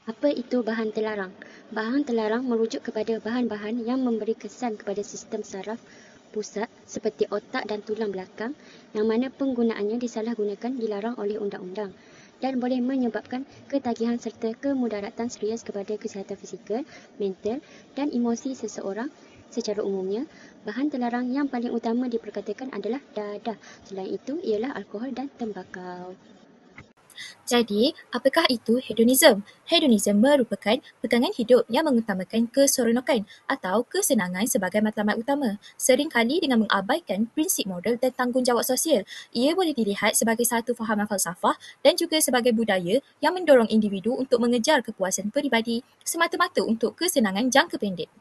Apa itu bahan terlarang? Bahan terlarang merujuk kepada bahan-bahan yang memberi kesan kepada sistem saraf pusat seperti otak dan tulang belakang yang mana penggunaannya disalahgunakan dilarang oleh undang-undang dan boleh menyebabkan ketagihan serta kemudaratan serius kepada kesihatan fizikal, mental dan emosi seseorang. Secara umumnya, bahan terlarang yang paling utama diperkatakan adalah dadah. Selain itu ialah alkohol dan tembakau. Jadi, apakah itu hedonism? Hedonism merupakan pegangan hidup yang mengutamakan keseronokan atau kesenangan sebagai matlamat utama, seringkali dengan mengabaikan prinsip moral dan tanggungjawab sosial. Ia boleh dilihat sebagai satu fahaman falsafah dan juga sebagai budaya yang mendorong individu untuk mengejar kepuasan peribadi semata-mata untuk kesenangan jangka pendek.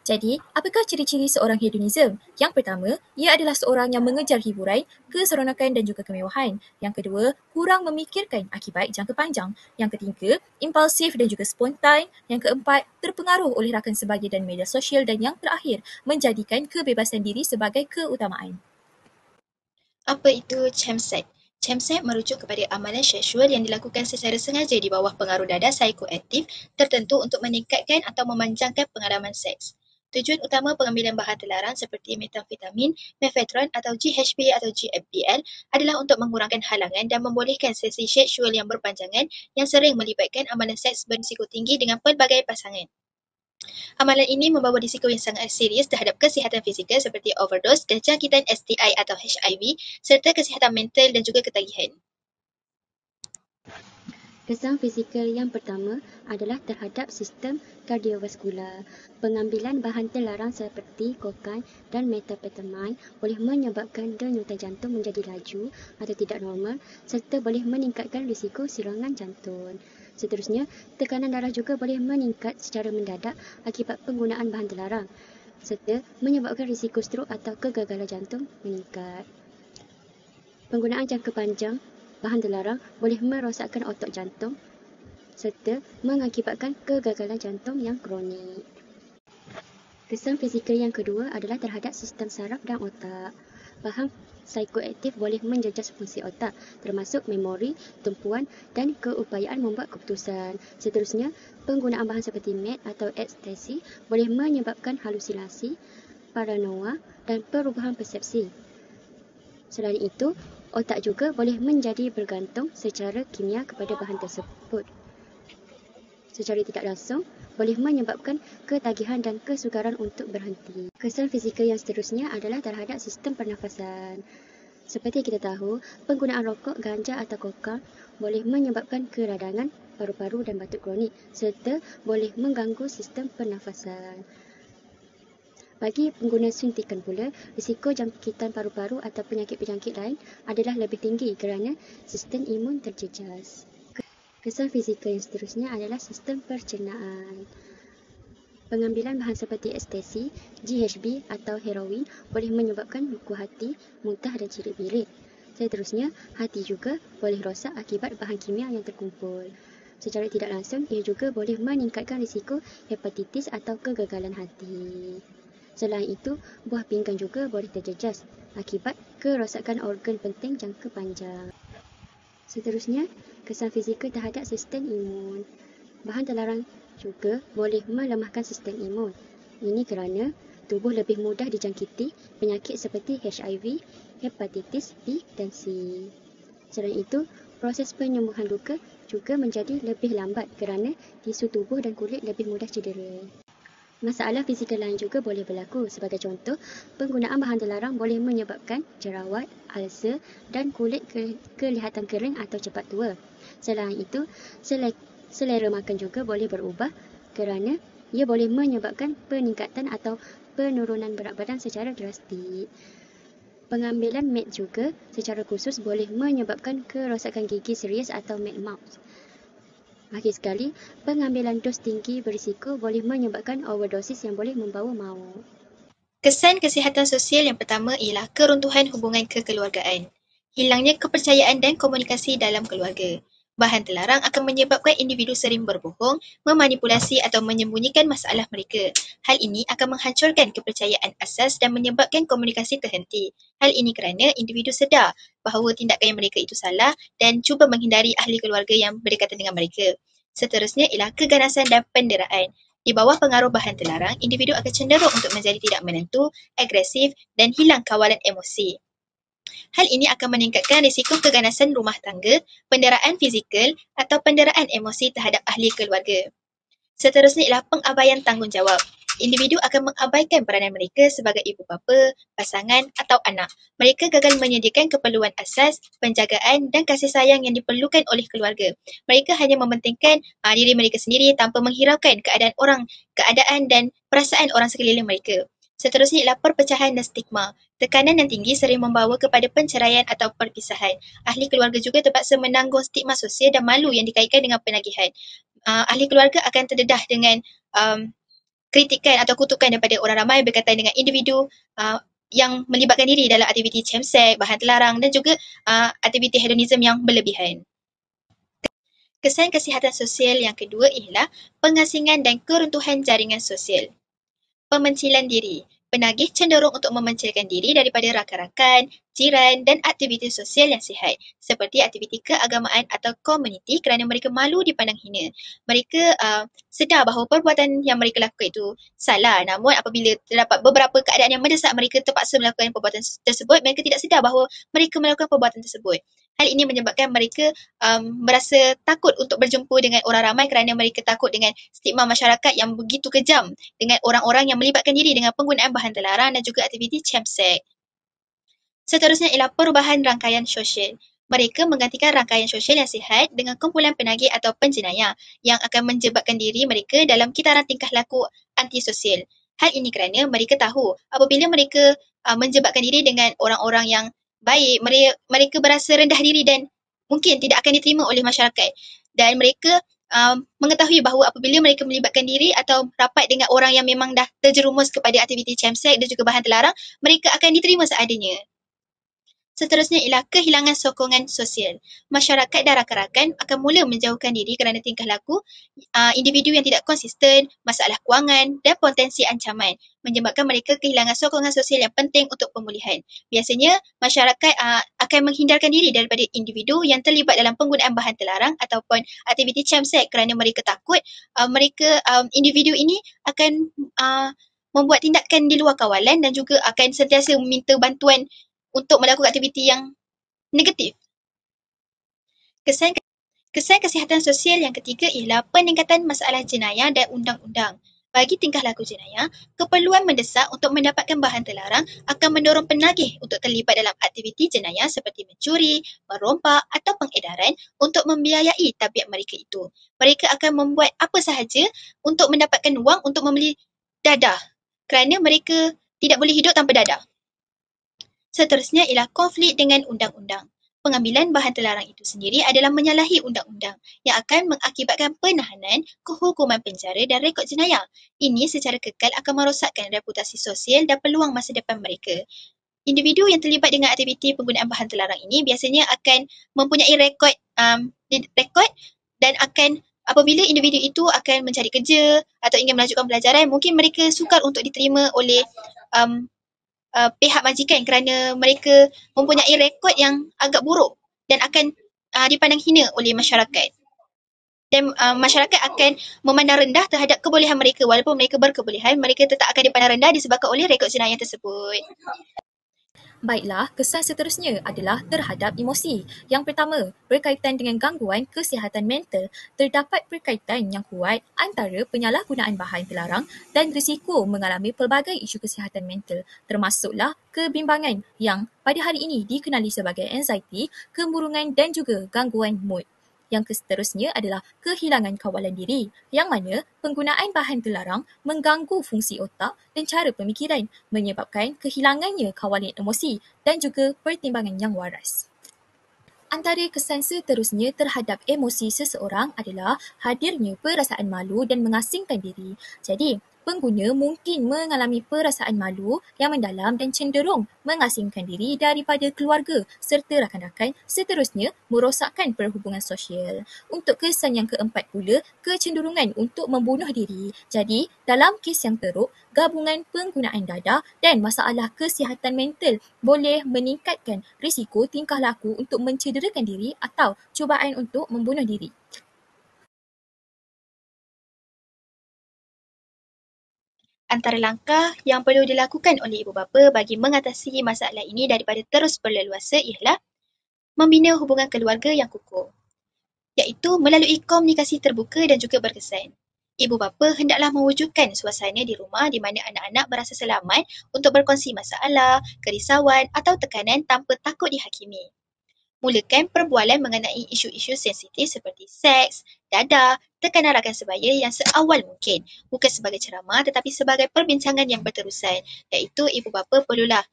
Jadi, apakah ciri-ciri seorang hedonism? Yang pertama, ia adalah seorang yang mengejar hiburan, keseronokan dan juga kemewahan. Yang kedua, kurang memikirkan akibat jangka panjang. Yang ketiga, impulsif dan juga spontan. Yang keempat, terpengaruh oleh rakan sebaya dan media sosial. Dan yang terakhir, menjadikan kebebasan diri sebagai keutamaan. Apa itu chemsex? Chemsex merujuk kepada amalan seksual yang dilakukan secara sengaja di bawah pengaruh dadah psikoaktif tertentu untuk meningkatkan atau memanjangkan pengalaman seks. Tujuan utama pengambilan bahan terlarang seperti metamfetamin, mefedron atau GHB atau GFBL adalah untuk mengurangkan halangan dan membolehkan sesi seksual yang berpanjangan yang sering melibatkan amalan seks berisiko tinggi dengan pelbagai pasangan. Amalan ini membawa risiko yang sangat serius terhadap kesihatan fizikal seperti overdose dan jangkitan STI atau HIV serta kesihatan mental dan juga ketagihan. Kesan fizikal yang pertama adalah terhadap sistem kardiovaskular. Pengambilan bahan terlarang seperti kokain dan methamphetamine boleh menyebabkan denyutan jantung menjadi laju atau tidak normal serta boleh meningkatkan risiko serangan jantung. Seterusnya, tekanan darah juga boleh meningkat secara mendadak akibat penggunaan bahan terlarang serta menyebabkan risiko strok atau kegagalan jantung meningkat. Penggunaan jangka panjang bahan terlarang boleh merosakkan otot jantung serta mengakibatkan kegagalan jantung yang kronik. Kesan fizikal yang kedua adalah terhadap sistem saraf dan otak. Bahan psikoaktif boleh menjejas fungsi otak, termasuk memori, tumpuan dan keupayaan membuat keputusan. Seterusnya, penggunaan bahan seperti meth atau ekstasi boleh menyebabkan halusinasi, paranoia dan perubahan persepsi. Selain itu, otak juga boleh menjadi bergantung secara kimia kepada bahan tersebut. Secara tidak langsung, boleh menyebabkan ketagihan dan kesukaran untuk berhenti. Kesan fizikal yang seterusnya adalah terhadap sistem pernafasan. Seperti kita tahu, penggunaan rokok, ganja atau kokain boleh menyebabkan keradangan paru-paru dan batuk kronik serta boleh mengganggu sistem pernafasan. Bagi pengguna suntikan pula, risiko jangkitan paru-paru atau penyakit-penyakit lain adalah lebih tinggi kerana sistem imun terjejas. Kesan fizikal yang seterusnya adalah sistem pencernaan. Pengambilan bahan seperti ekstasi, GHB atau heroin boleh menyebabkan luka hati, muntah dan cirit bilik. Seterusnya, hati juga boleh rosak akibat bahan kimia yang terkumpul. Secara tidak langsung, ia juga boleh meningkatkan risiko hepatitis atau kegagalan hati. Selain itu, buah pinggan juga boleh terjejas akibat kerosakan organ penting jangka panjang. Seterusnya, kesan fizikal terhadap sistem imun. Bahan terlarang juga boleh melemahkan sistem imun. Ini kerana tubuh lebih mudah dijangkiti penyakit seperti HIV, hepatitis B dan C. Selain itu, proses penyembuhan luka juga menjadi lebih lambat kerana tisu tubuh dan kulit lebih mudah cedera. Masalah fizikal lain juga boleh berlaku. Sebagai contoh, penggunaan bahan terlarang boleh menyebabkan jerawat, ulcer dan kulit kelihatan kering atau cepat tua. Selain itu, selera makan juga boleh berubah kerana ia boleh menyebabkan peningkatan atau penurunan berat badan secara drastik. Pengambilan meth juga secara khusus boleh menyebabkan kerosakan gigi serius atau meth mouth. Akhir sekali, pengambilan dos tinggi berisiko boleh menyebabkan overdosis yang boleh membawa maut. Kesan kesihatan sosial yang pertama ialah keruntuhan hubungan kekeluargaan. Hilangnya kepercayaan dan komunikasi dalam keluarga. Bahan terlarang akan menyebabkan individu sering berbohong, memanipulasi atau menyembunyikan masalah mereka. Hal ini akan menghancurkan kepercayaan asas dan menyebabkan komunikasi terhenti. Hal ini kerana individu sedar bahawa tindakan mereka itu salah dan cuba menghindari ahli keluarga yang berdekatan dengan mereka. Seterusnya ialah keganasan dan penderaan. Di bawah pengaruh bahan terlarang, individu akan cenderung untuk menjadi tidak menentu, agresif dan hilang kawalan emosi. Hal ini akan meningkatkan risiko keganasan rumah tangga, penderaan fizikal atau penderaan emosi terhadap ahli keluarga. Seterusnya ialah pengabaian tanggungjawab. Individu akan mengabaikan peranan mereka sebagai ibu bapa, pasangan atau anak. Mereka gagal menyediakan keperluan asas, penjagaan dan kasih sayang yang diperlukan oleh keluarga. Mereka hanya mementingkan diri mereka sendiri tanpa menghiraukan keadaan dan perasaan orang sekeliling mereka. Seterusnya ialah perpecahan dan stigma. Tekanan yang tinggi sering membawa kepada penceraian atau perpisahan. Ahli keluarga juga terpaksa menanggung stigma sosial dan malu yang dikaitkan dengan penagihan. Ahli keluarga akan terdedah dengan kritikan atau kutukan daripada orang ramai berkaitan dengan individu yang melibatkan diri dalam aktiviti chemsex, bahan terlarang dan juga aktiviti hedonism yang berlebihan. Kesan kesihatan sosial yang kedua ialah pengasingan dan keruntuhan jaringan sosial. Pemencilan diri. Penagih cenderung untuk memencilkan diri daripada rakan-rakan, jiran dan aktiviti sosial yang sihat seperti aktiviti keagamaan atau komuniti kerana mereka malu dipandang hina. Mereka sedar bahawa perbuatan yang mereka lakukan itu salah, namun apabila terdapat beberapa keadaan yang mendesak mereka terpaksa melakukan perbuatan tersebut, mereka tidak sedar bahawa mereka melakukan perbuatan tersebut. Hal ini menyebabkan mereka merasa takut untuk berjumpa dengan orang ramai kerana mereka takut dengan stigma masyarakat yang begitu kejam dengan orang-orang yang melibatkan diri dengan penggunaan bahan terlarang dan juga aktiviti chemsex. Seterusnya ialah perubahan rangkaian sosial. Mereka menggantikan rangkaian sosial yang sihat dengan kumpulan penagih atau penjenayah yang akan menjebakkan diri mereka dalam kitaran tingkah laku antisosial. Hal ini kerana mereka tahu apabila mereka menjebakkan diri dengan orang-orang yang baik, mereka berasa rendah diri dan mungkin tidak akan diterima oleh masyarakat. Dan mereka mengetahui bahawa apabila mereka melibatkan diri atau rapat dengan orang yang memang dah terjerumus kepada aktiviti chemsex dan juga bahan terlarang, mereka akan diterima seadanya. Seterusnya ialah kehilangan sokongan sosial. Masyarakat dan rakan-rakan akan mula menjauhkan diri kerana tingkah laku individu yang tidak konsisten, masalah kewangan dan potensi ancaman, menyebabkan mereka kehilangan sokongan sosial yang penting untuk pemulihan. Biasanya, masyarakat akan menghindarkan diri daripada individu yang terlibat dalam penggunaan bahan terlarang ataupun aktiviti chemsex kerana mereka takut individu ini akan membuat tindakan di luar kawalan dan juga akan sentiasa meminta bantuan untuk melakukan aktiviti yang negatif. Kesan kesihatan sosial yang ketiga ialah peningkatan masalah jenayah dan undang-undang. Bagi tingkah laku jenayah, keperluan mendesak untuk mendapatkan bahan terlarang akan mendorong penagih untuk terlibat dalam aktiviti jenayah seperti mencuri, merompak atau pengedaran untuk membiayai tabiat mereka itu. Mereka akan membuat apa sahaja untuk mendapatkan wang untuk membeli dadah kerana mereka tidak boleh hidup tanpa dadah. Seterusnya ialah konflik dengan undang-undang. Pengambilan bahan terlarang itu sendiri adalah menyalahi undang-undang yang akan mengakibatkan penahanan, kehukuman penjara dan rekod jenayah. Ini secara kekal akan merosakkan reputasi sosial dan peluang masa depan mereka. Individu yang terlibat dengan aktiviti penggunaan bahan terlarang ini biasanya akan mempunyai rekod dan akan apabila individu itu akan mencari kerja atau ingin melanjutkan pelajaran, mungkin mereka sukar untuk diterima oleh pihak majikan kerana mereka mempunyai rekod yang agak buruk dan akan dipandang hina oleh masyarakat. Dan masyarakat akan memandang rendah terhadap kebolehan mereka. Walaupun mereka berkebolehan, mereka tetap akan dipandang rendah disebabkan oleh rekod jenayah tersebut. Baiklah, kesan seterusnya adalah terhadap emosi. Yang pertama, berkaitan dengan gangguan kesihatan mental. Terdapat perkaitan yang kuat antara penyalahgunaan bahan terlarang dan risiko mengalami pelbagai isu kesihatan mental, termasuklah kebimbangan yang pada hari ini dikenali sebagai anxiety, kemurungan dan juga gangguan mood. Yang seterusnya adalah kehilangan kawalan diri, yang mana penggunaan bahan terlarang mengganggu fungsi otak dan cara pemikiran, menyebabkan kehilangannya kawalan emosi dan juga pertimbangan yang waras. Antara kesan seterusnya terhadap emosi seseorang adalah hadirnya perasaan malu dan mengasingkan diri. Jadi, pengguna mungkin mengalami perasaan malu yang mendalam dan cenderung mengasingkan diri daripada keluarga serta rakan-rakan, seterusnya merosakkan perhubungan sosial. Untuk kesan yang keempat pula, kecenderungan untuk membunuh diri. Jadi, dalam kes yang teruk, gabungan penggunaan dadah dan masalah kesihatan mental boleh meningkatkan risiko tingkah laku untuk mencederakan diri atau cubaan untuk membunuh diri. Antara langkah yang perlu dilakukan oleh ibu bapa bagi mengatasi masalah ini daripada terus berleluasa ialah membina hubungan keluarga yang kukuh, iaitu melalui komunikasi terbuka dan juga berkesan. Ibu bapa hendaklah mewujudkan suasana di rumah di mana anak-anak berasa selamat untuk berkongsi masalah, kerisauan atau tekanan tanpa takut dihakimi. Mulakan perbualan mengenai isu-isu sensitif seperti seks, dadah, tekanan rakan sebaya yang seawal mungkin, bukan sebagai ceramah tetapi sebagai perbincangan yang berterusan, iaitu ibu bapa perlulah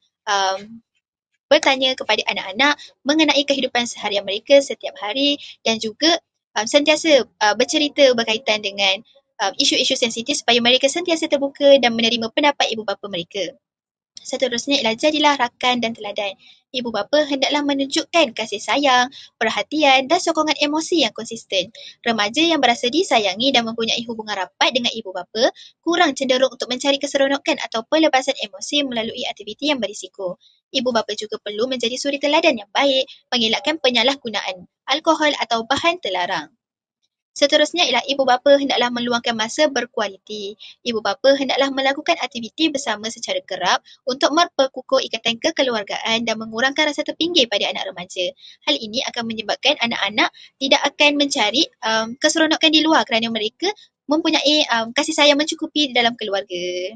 bertanya kepada anak-anak mengenai kehidupan seharian mereka setiap hari dan juga sentiasa bercerita berkaitan dengan isu-isu sensitif supaya mereka sentiasa terbuka dan menerima pendapat ibu bapa mereka. Seterusnya ialah jadilah rakan dan teladan. Ibu bapa hendaklah menunjukkan kasih sayang, perhatian dan sokongan emosi yang konsisten. Remaja yang berasa disayangi dan mempunyai hubungan rapat dengan ibu bapa kurang cenderung untuk mencari keseronokan atau pelepasan emosi melalui aktiviti yang berisiko. Ibu bapa juga perlu menjadi suri teladan yang baik, mengelakkan penyalahgunaan alkohol atau bahan terlarang. Seterusnya ialah ibu bapa hendaklah meluangkan masa berkualiti. Ibu bapa hendaklah melakukan aktiviti bersama secara kerap untuk memperkukuh ikatan kekeluargaan dan mengurangkan rasa terpinggir pada anak remaja. Hal ini akan menyebabkan anak-anak tidak akan mencari keseronokan di luar kerana mereka mempunyai kasih sayang mencukupi di dalam keluarga.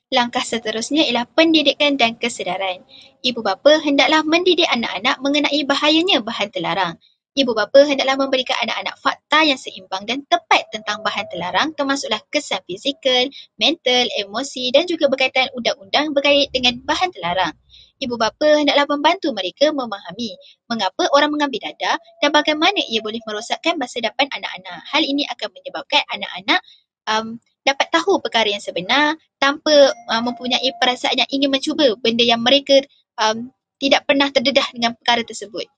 Langkah seterusnya ialah pendidikan dan kesedaran. Ibu bapa hendaklah mendidik anak-anak mengenai bahayanya bahan terlarang. Ibu bapa hendaklah memberikan anak-anak fakta yang seimbang dan tepat tentang bahan terlarang termasuklah kesan fizikal, mental, emosi dan juga berkaitan undang-undang berkait dengan bahan terlarang. Ibu bapa hendaklah membantu mereka memahami mengapa orang mengambil dadah dan bagaimana ia boleh merosakkan masa depan anak-anak. Hal ini akan menyebabkan anak-anak dapat tahu perkara yang sebenar tanpa mempunyai perasaan yang ingin mencuba benda yang mereka tidak pernah terdedah dengan perkara tersebut.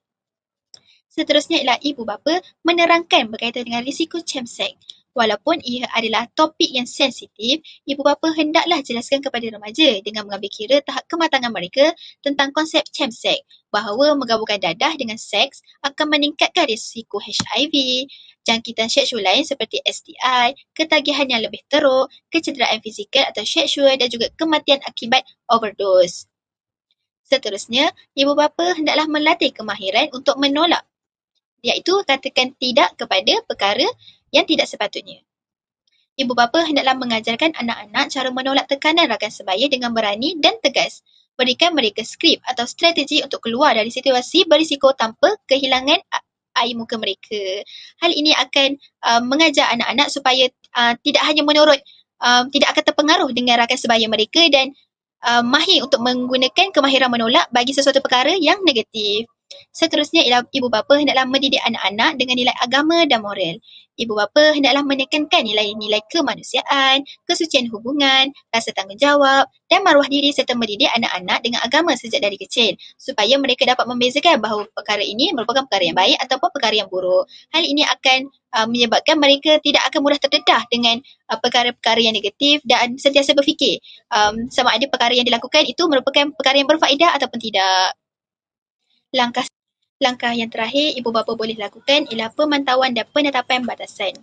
Seterusnya ialah ibu bapa menerangkan berkaitan dengan risiko chemsex. Walaupun ia adalah topik yang sensitif, ibu bapa hendaklah jelaskan kepada remaja dengan mengambil kira tahap kematangan mereka tentang konsep chemsex, bahawa menggabungkan dadah dengan seks akan meningkatkan risiko HIV, jangkitan seksual lain seperti STI, ketagihan yang lebih teruk, kecederaan fizikal atau seksual dan juga kematian akibat overdose. Seterusnya, ibu bapa hendaklah melatih kemahiran untuk menolak, iaitu katakan tidak kepada perkara yang tidak sepatutnya. Ibu bapa hendaklah mengajarkan anak-anak cara menolak tekanan rakan sebaya dengan berani dan tegas. Berikan mereka skrip atau strategi untuk keluar dari situasi berisiko tanpa kehilangan air muka mereka. Hal ini akan mengajar anak-anak supaya tidak hanya menurut, tidak akan terpengaruh dengan rakan sebaya mereka dan mahir untuk menggunakan kemahiran menolak bagi sesuatu perkara yang negatif. Seterusnya ialah ibu bapa hendaklah mendidik anak-anak dengan nilai agama dan moral. Ibu bapa hendaklah menekankan nilai-nilai kemanusiaan, kesucian hubungan, rasa tanggungjawab dan maruah diri serta mendidik anak-anak dengan agama sejak dari kecil supaya mereka dapat membezakan bahawa perkara ini merupakan perkara yang baik ataupun perkara yang buruk. Hal ini akan menyebabkan mereka tidak akan mudah terdedah dengan perkara-perkara yang negatif dan sentiasa berfikir sama ada perkara yang dilakukan itu merupakan perkara yang berfaedah ataupun tidak. Langkah yang terakhir ibu bapa boleh lakukan ialah pemantauan dan penetapan batasan.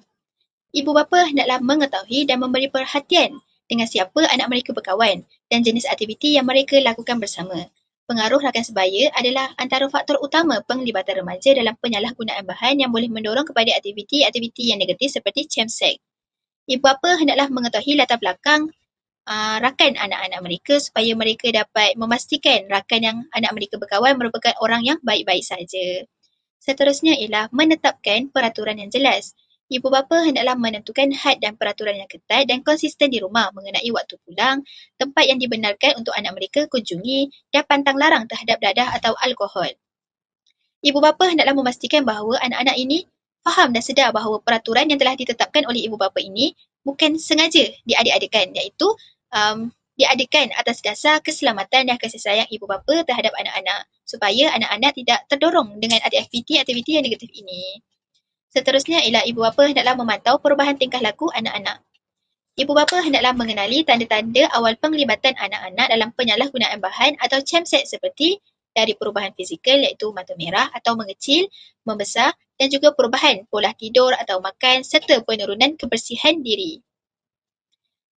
Ibu bapa hendaklah mengetahui dan memberi perhatian dengan siapa anak mereka berkawan dan jenis aktiviti yang mereka lakukan bersama. Pengaruh rakan sebaya adalah antara faktor utama penglibatan remaja dalam penyalahgunaan bahan yang boleh mendorong kepada aktiviti-aktiviti yang negatif seperti chemsex. Ibu bapa hendaklah mengetahui latar belakang rakan anak-anak mereka supaya mereka dapat memastikan rakan yang anak mereka berkawan merupakan orang yang baik-baik sahaja. Seterusnya ialah menetapkan peraturan yang jelas. Ibu bapa hendaklah menentukan had dan peraturan yang ketat dan konsisten di rumah mengenai waktu pulang, tempat yang dibenarkan untuk anak mereka kunjungi dan pantang larang terhadap dadah atau alkohol. Ibu bapa hendaklah memastikan bahawa anak-anak ini faham dan sedar bahawa peraturan yang telah ditetapkan oleh ibu bapa ini bukan sengaja diadik-adikkan, iaitu diadakan atas dasar keselamatan dan kasih sayang ibu bapa terhadap anak-anak supaya anak-anak tidak terdorong dengan aktiviti-aktiviti yang negatif ini. Seterusnya ialah ibu bapa hendaklah memantau perubahan tingkah laku anak-anak. Ibu bapa hendaklah mengenali tanda-tanda awal penglibatan anak-anak dalam penyalahgunaan bahan atau chemsex seperti dari perubahan fizikal iaitu mata merah atau mengecil, membesar dan juga perubahan pola tidur atau makan serta penurunan kebersihan diri.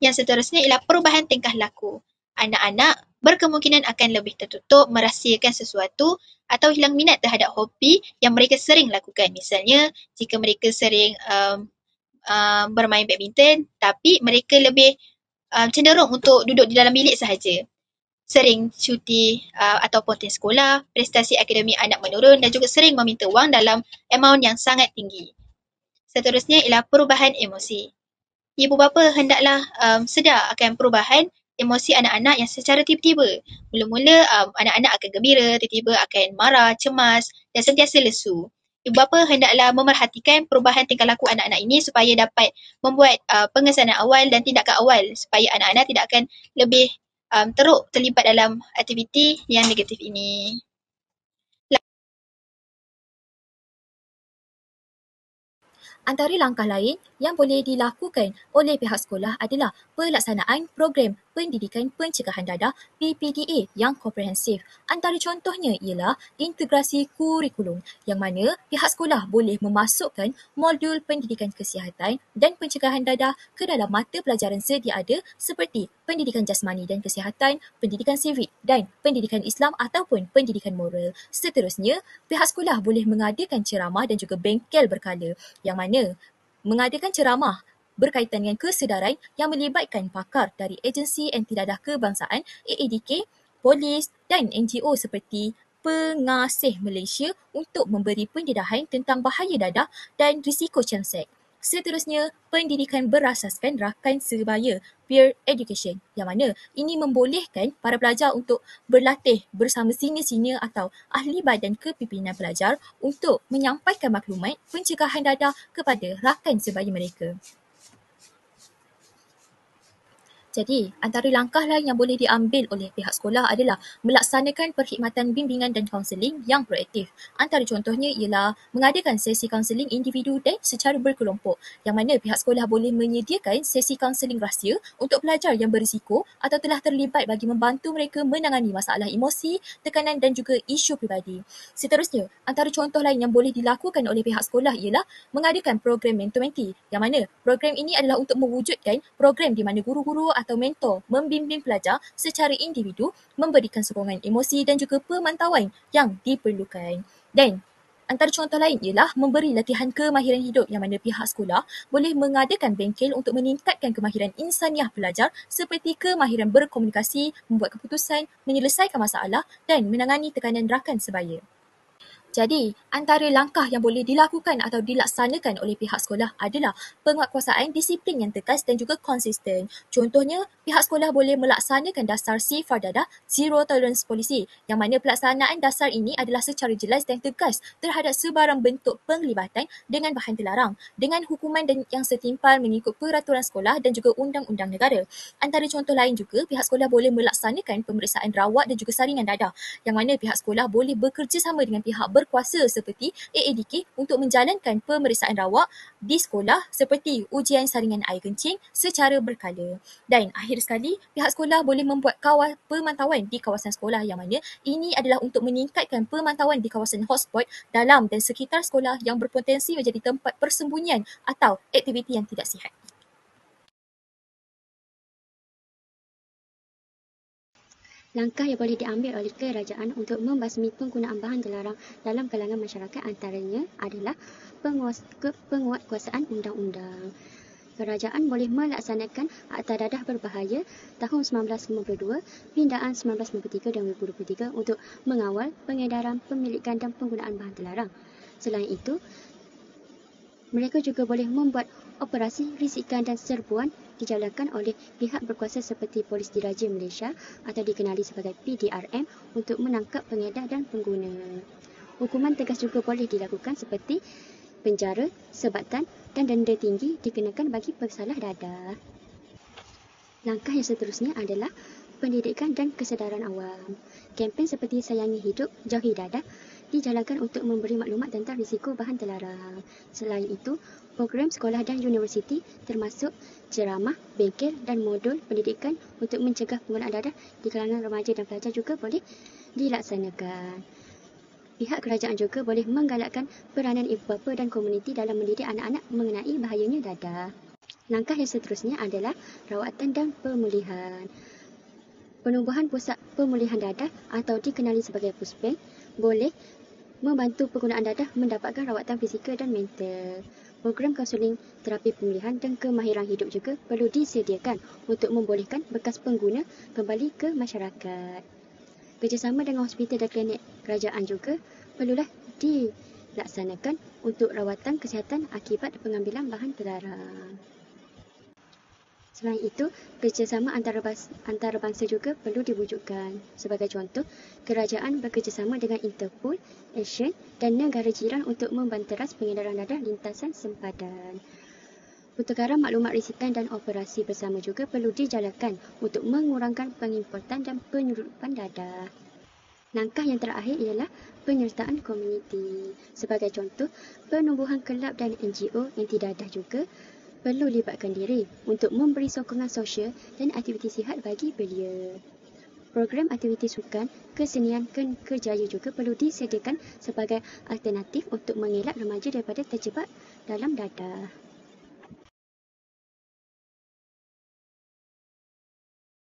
Yang seterusnya ialah perubahan tingkah laku. Anak-anak berkemungkinan akan lebih tertutup, merahsiakan sesuatu atau hilang minat terhadap hobi yang mereka sering lakukan. Misalnya, jika mereka sering bermain badminton, tapi mereka lebih cenderung untuk duduk di dalam bilik sahaja. Sering cuti ataupun tes sekolah, prestasi akademik anak menurun dan juga sering meminta wang dalam amaun yang sangat tinggi. Seterusnya ialah perubahan emosi. Ibu bapa hendaklah sedar akan perubahan emosi anak-anak yang secara tiba-tiba. Mula-mula anak-anak akan gembira, tiba-tiba akan marah, cemas dan sentiasa lesu. Ibu bapa hendaklah memerhatikan perubahan tingkah laku anak-anak ini supaya dapat membuat pengesanan awal dan tindakan awal supaya anak-anak tidak akan lebih teruk terlibat dalam aktiviti yang negatif ini. Antara langkah lain yang boleh dilakukan oleh pihak sekolah adalah pelaksanaan program pendidikan pencegahan dadah PPDA yang komprehensif. Antara contohnya ialah integrasi kurikulum yang mana pihak sekolah boleh memasukkan modul pendidikan kesihatan dan pencegahan dadah ke dalam mata pelajaran sedia ada seperti pendidikan jasmani dan kesihatan, pendidikan sivik dan pendidikan Islam ataupun pendidikan moral. Seterusnya, pihak sekolah boleh mengadakan ceramah dan juga bengkel berkala yang mana mengadakan ceramah berkaitan dengan kesedaran yang melibatkan pakar dari agensi anti dadah kebangsaan AADK, polis dan NGO seperti Pengasih Malaysia untuk memberi pendedahan tentang bahaya dadah dan risiko camsek. Seterusnya, pendidikan berasaskan rakan sebaya, peer education, yang mana ini membolehkan para pelajar untuk berlatih bersama senior-senior atau ahli badan kepimpinan pelajar untuk menyampaikan maklumat pencegahan dadah kepada rakan sebaya mereka. Jadi, antara langkah lain yang boleh diambil oleh pihak sekolah adalah melaksanakan perkhidmatan bimbingan dan kaunseling yang proaktif. Antara contohnya ialah mengadakan sesi kaunseling individu dan secara berkelompok, yang mana pihak sekolah boleh menyediakan sesi kaunseling rahsia untuk pelajar yang berisiko atau telah terlibat bagi membantu mereka menangani masalah emosi, tekanan dan juga isu pribadi. Seterusnya, antara contoh lain yang boleh dilakukan oleh pihak sekolah ialah mengadakan program mentor-mentee, yang mana program ini adalah untuk mewujudkan program di mana guru-guru atau mentor membimbing pelajar secara individu, memberikan sokongan emosi dan juga pemantauan yang diperlukan. Dan antara contoh lain ialah memberi latihan kemahiran hidup yang mana pihak sekolah boleh mengadakan bengkel untuk meningkatkan kemahiran insaniah pelajar seperti kemahiran berkomunikasi, membuat keputusan, menyelesaikan masalah dan menangani tekanan rakan sebaya. Jadi, antara langkah yang boleh dilakukan atau dilaksanakan oleh pihak sekolah adalah penguatkuasaan disiplin yang tegas dan juga konsisten. Contohnya, pihak sekolah boleh melaksanakan dasar sifar dadah Zero Tolerance Policy, yang mana pelaksanaan dasar ini adalah secara jelas dan tegas terhadap sebarang bentuk penglibatan dengan bahan terlarang, dengan hukuman yang setimpal mengikut peraturan sekolah dan juga undang-undang negara. Antara contoh lain juga, pihak sekolah boleh melaksanakan pemeriksaan rawat dan juga saringan dadah, yang mana pihak sekolah boleh bekerjasama dengan pihak berkuasa seperti AADK untuk menjalankan pemeriksaan rawat di sekolah seperti ujian saringan air kencing secara berkala. Dan akhir sekali, pihak sekolah boleh membuat pemantauan di kawasan sekolah, yang mana ini adalah untuk meningkatkan pemantauan di kawasan hotspot dalam dan sekitar sekolah yang berpotensi menjadi tempat persembunyian atau aktiviti yang tidak sihat. Langkah yang boleh diambil oleh kerajaan untuk membasmi penggunaan bahan terlarang dalam kalangan masyarakat antaranya adalah penguatkuasaan undang-undang. Kerajaan boleh melaksanakan Akta Dadah Berbahaya tahun 1952, Pindaan 1993 dan 2023 untuk mengawal pengedaran, pemilikan dan penggunaan bahan terlarang. Selain itu, mereka juga boleh membuat operasi risikan dan serbuan dijalankan oleh pihak berkuasa seperti Polis Diraja Malaysia atau dikenali sebagai PDRM untuk menangkap pengedar dan pengguna. Hukuman tegas juga boleh dilakukan seperti penjara, sebatan dan denda tinggi dikenakan bagi pesalah dadah. Langkah yang seterusnya adalah pendidikan dan kesedaran awam. Kempen seperti Sayangi Hidup, Jauhi Dadah dijalankan untuk memberi maklumat tentang risiko bahan terlarang. Selain itu, program sekolah dan universiti termasuk ceramah, bengkel dan modul pendidikan untuk mencegah penggunaan dadah di kalangan remaja dan pelajar juga boleh dilaksanakan. Pihak kerajaan juga boleh menggalakkan peranan ibu bapa dan komuniti dalam mendidik anak-anak mengenai bahayanya dadah. Langkah yang seterusnya adalah rawatan dan pemulihan. Penubuhan pusat pemulihan dadah atau dikenali sebagai pushbank boleh membantu penggunaan dadah mendapatkan rawatan fizikal dan mental. Program kaunseling terapi pemulihan dan kemahiran hidup juga perlu disediakan untuk membolehkan bekas pengguna kembali ke masyarakat. Kerjasama dengan hospital dan klinik kerajaan juga perlulah dilaksanakan untuk rawatan kesihatan akibat pengambilan bahan terlarang. Selain itu, kerjasama antarabangsa juga perlu diwujudkan. Sebagai contoh, kerajaan bekerjasama dengan Interpol, ASEAN dan negara jiran untuk membanteras pengedaran dadah lintasan sempadan. Pertukaran maklumat risikan dan operasi bersama juga perlu dijalankan untuk mengurangkan pengimportan dan penyelundupan dadah. Langkah yang terakhir ialah penyertaan komuniti. Sebagai contoh, penubuhan kelab dan NGO anti dadah juga perlu libatkan diri untuk memberi sokongan sosial dan aktiviti sihat bagi belia. Program aktiviti sukan, kesenian, kerjaya juga perlu disediakan sebagai alternatif untuk mengelak remaja daripada terjebak dalam dadah.